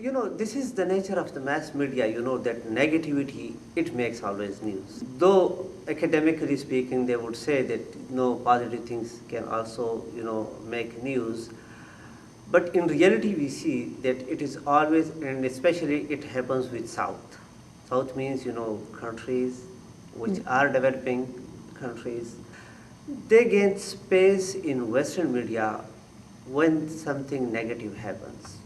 This is the nature of the mass media, that negativity, it makes always news. Though academically speaking, they would say that, positive things can also, make news. But in reality, we see that it is always, and especially it happens with South. South means, countries which are developing countries. They gain space in Western media when something negative happens.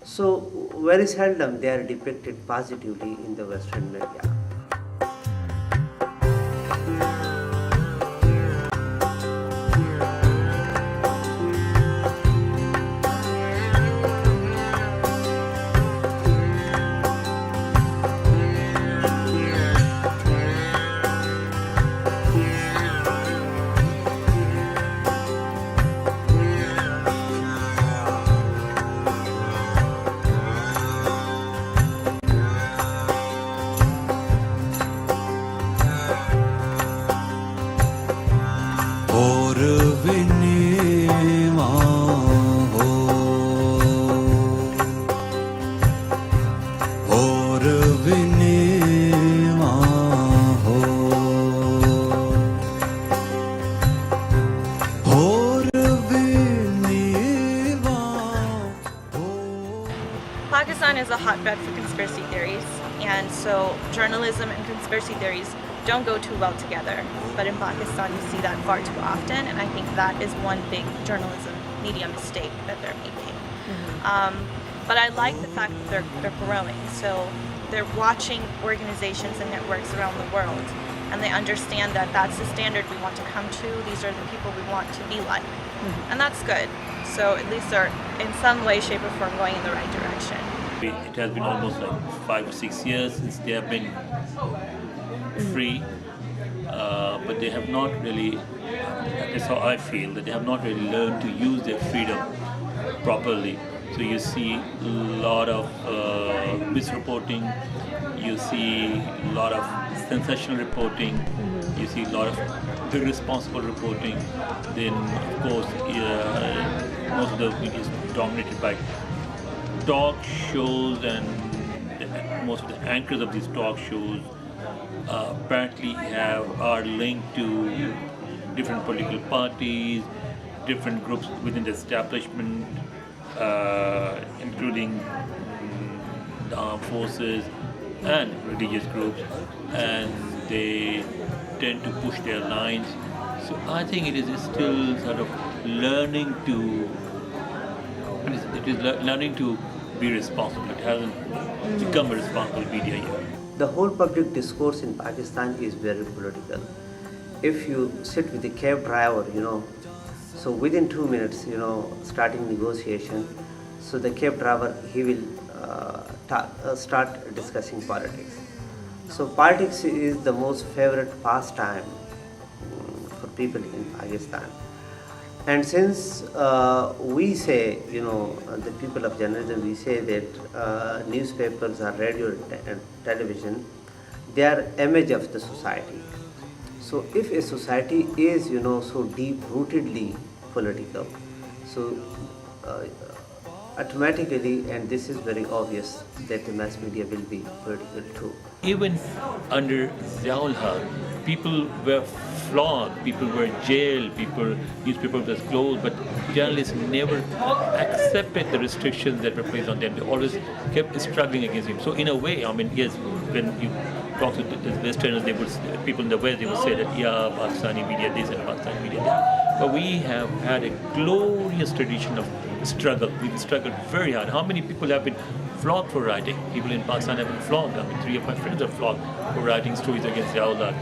So very seldom they are depicted positively in the Western media. Pakistan is a hotbed for conspiracy theories, and so journalism and conspiracy theories don't go too well together. But in Pakistan, you see that far too often, and I think that is one big journalism media mistake that they're making. But I like the fact that they're growing. So they're watching organizations and networks around the world, and they understand that that's the standard we want to come to. These are the people we want to be like, and that's good. So at least they're in some way, shape, or form going in the right direction. It has been almost like 5 or 6 years since they have been free, but they have not really, that's how I feel, that they have not really learned to use their freedom properly. So you see a lot of misreporting, you see a lot of sensational reporting, you see a lot of irresponsible reporting. Then of course most of the media is dominated by talk shows, and most of the anchors of these talk shows apparently are linked to different political parties, different groups within the establishment, including the armed forces and religious groups, and they tend to push their lines. So I think it is still sort of learning to learning to be responsible. It hasn't become a responsible media yet. The whole public discourse in Pakistan is very political. If you sit with the cab driver, so within 2 minutes, starting negotiation, so the cab driver, he will start discussing politics. So politics is the most favorite pastime for people in Pakistan. And since we say, the people of journalism, we say that newspapers or radio and television, they are image of the society. So if a society is, so deep-rootedly political, so automatically, and this is very obvious, that the mass media will be political too. Even under Ziaul Haq, people were flogged, people were jailed, newspapers were closed, but journalists never accepted the restrictions that were placed on them. They always kept struggling against him. So in a way, yes, when you talk to the Westerners, people in the West, they would say that, yeah, Pakistani media this and Pakistani media that. But we have had a glorious tradition of struggle. We've struggled very hard. How many people have been flogged for writing? People in Pakistan have been flogged. 3 of my friends are flogged for writing stories against Ziaul Haq.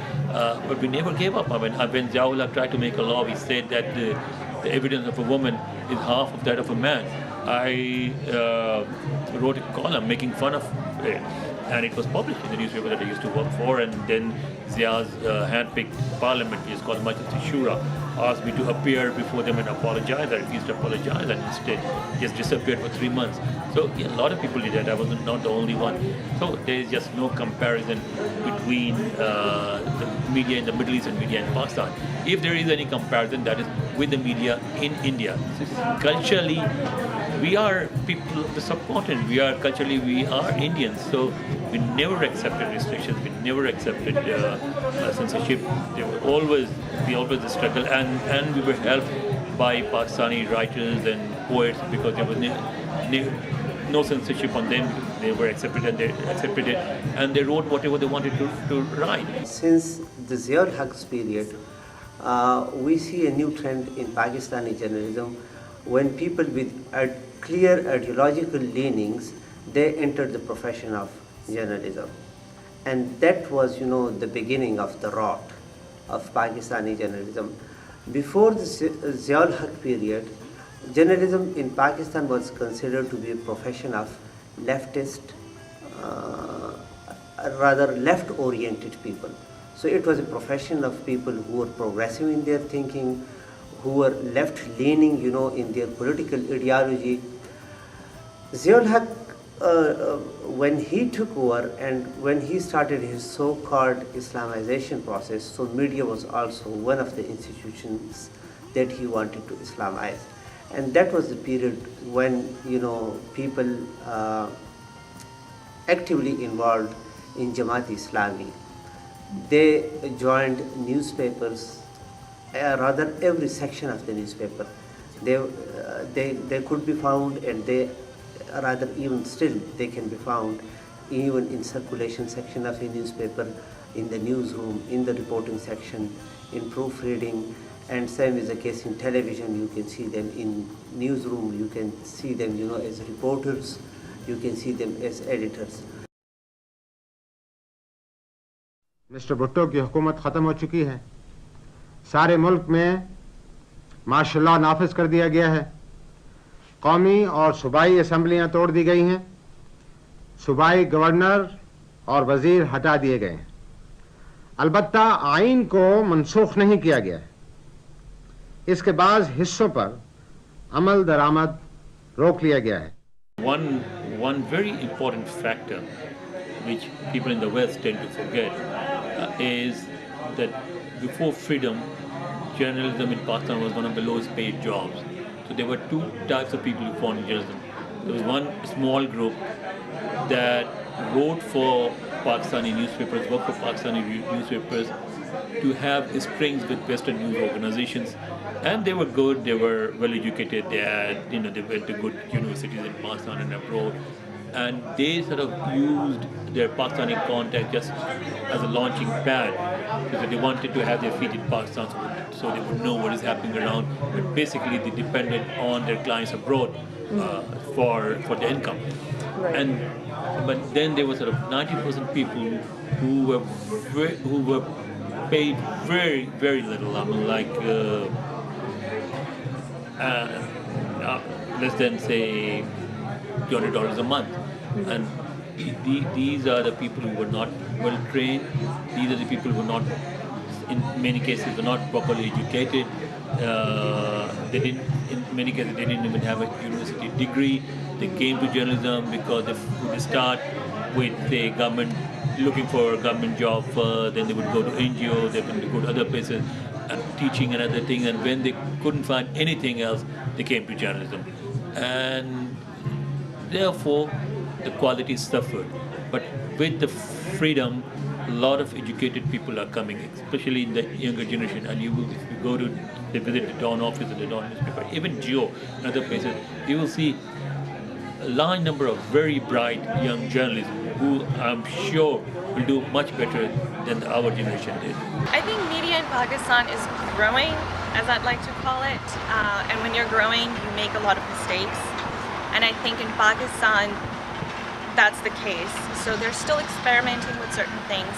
But we never gave up. When Ziaul Haq tried to make a law, we said that the evidence of a woman is half of that of a man. I wrote a column making fun of it, and it was published in the newspaper that I used to work for. And then Zia's hand-picked parliament, which is called Majlis Shura, asked me to appear before them and apologize. I refused to apologize, and instead just disappeared for 3 months. So yeah, a lot of people did that. I was not the only one. So there is just no comparison between the media in the Middle East and media in Pakistan. If there is any comparison, that is with the media in India. Culturally, we are people of the subcontinent. We are culturally, we are Indians. So we never accepted restrictions. We never accepted censorship. We always struggle, and we were helped by Pakistani writers and poets because there was no censorship on them. They were accepted and they accepted it, and they wrote whatever they wanted to write. Since the Ziaul Haq's period, we see a new trend in Pakistani journalism when people with clear ideological leanings, they entered the profession of journalism. And that was, the beginning of the rot of Pakistani journalism. Before the Ziaul Haq period, journalism in Pakistan was considered to be a profession of leftist, rather left-oriented people. So it was a profession of people who were progressive in their thinking, who were left-leaning, in their political ideology. Ziaul Haq, when he took over and when he started his so-called Islamization process, so media was also one of the institutions that he wanted to Islamize. And that was the period when, people actively involved in Jamaat-e-Islami. They joined newspapers, rather every section of the newspaper. They could be found, and rather even still they can be found even in circulation section of a newspaper, in the newsroom, in the reporting section, in proofreading, and same is the case in television. You can see them in newsroom, you can see them as reporters, you can see them as editors. Mister Bhutto की हुकूमत ख़त्म हो चुकी है। सारे मुल्क में martial नाफिज कर दिया गया है। कौमी और सूबाई असम्बलियाँ तोड़ दी गई हैं। सूबाई गवर्नर और वज़ीर हटा दिए गए हैं। अलबत्ता आइन को मनसूख नहीं किया गया है। इसके बाद हिस्सों पर अमल दरामद रोक लिया गया है। One very important factor which people in the West tend to forget is that before freedom, journalism in Pakistan was one of the lowest paid jobs. So there were two types of people who found journalism. There was one small group that wrote for Pakistani newspapers, worked for Pakistani newspapers to have strings with Western news organizations. And they were good, they were well educated, they went to good universities in Pakistan and abroad. And they sort of used their Pakistani contact just as a launching pad, because they wanted to have their feet in Pakistan so they would know what is happening around. But basically they depended on their clients abroad for the income. Right. But then there was sort of 90% people who were paid very, very little. I mean, like less than, say, $200 a month. And these are the people who were not well trained. These are the people who were not, in many cases, were not properly educated. In many cases, they didn't even have a university degree. They came to journalism because they would start with the government, looking for a government job first, then they would go to NGO, they would go to other places, teaching and other things, and when they couldn't find anything else, they came to journalism. And therefore, the quality suffered. But with the freedom, a lot of educated people are coming, especially in the younger generation. And if you go to visit the Dawn office or the Dawn newspaper, even Geo and other places, you will see a large number of very bright young journalists who I'm sure will do much better than our generation did. I think media in Pakistan is growing, as I'd like to call it. And when you're growing, you make a lot of mistakes. And I think in Pakistan, that's the case. So they're still experimenting with certain things.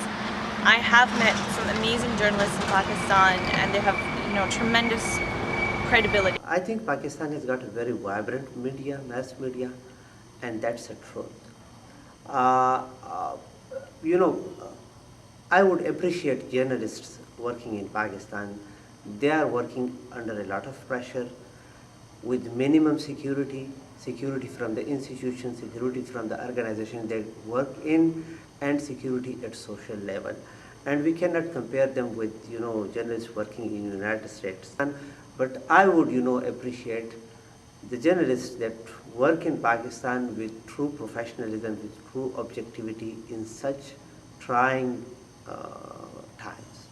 I have met some amazing journalists in Pakistan, and they have, tremendous credibility. I think Pakistan has got a very vibrant media, mass media, and that's the truth. I would appreciate journalists working in Pakistan. They are working under a lot of pressure with minimum security from the institution, security from the organization they work in, and security at social level. And we cannot compare them with, journalists working in the United States. But I would, appreciate the journalists that work in Pakistan with true professionalism, with true objectivity in such trying times.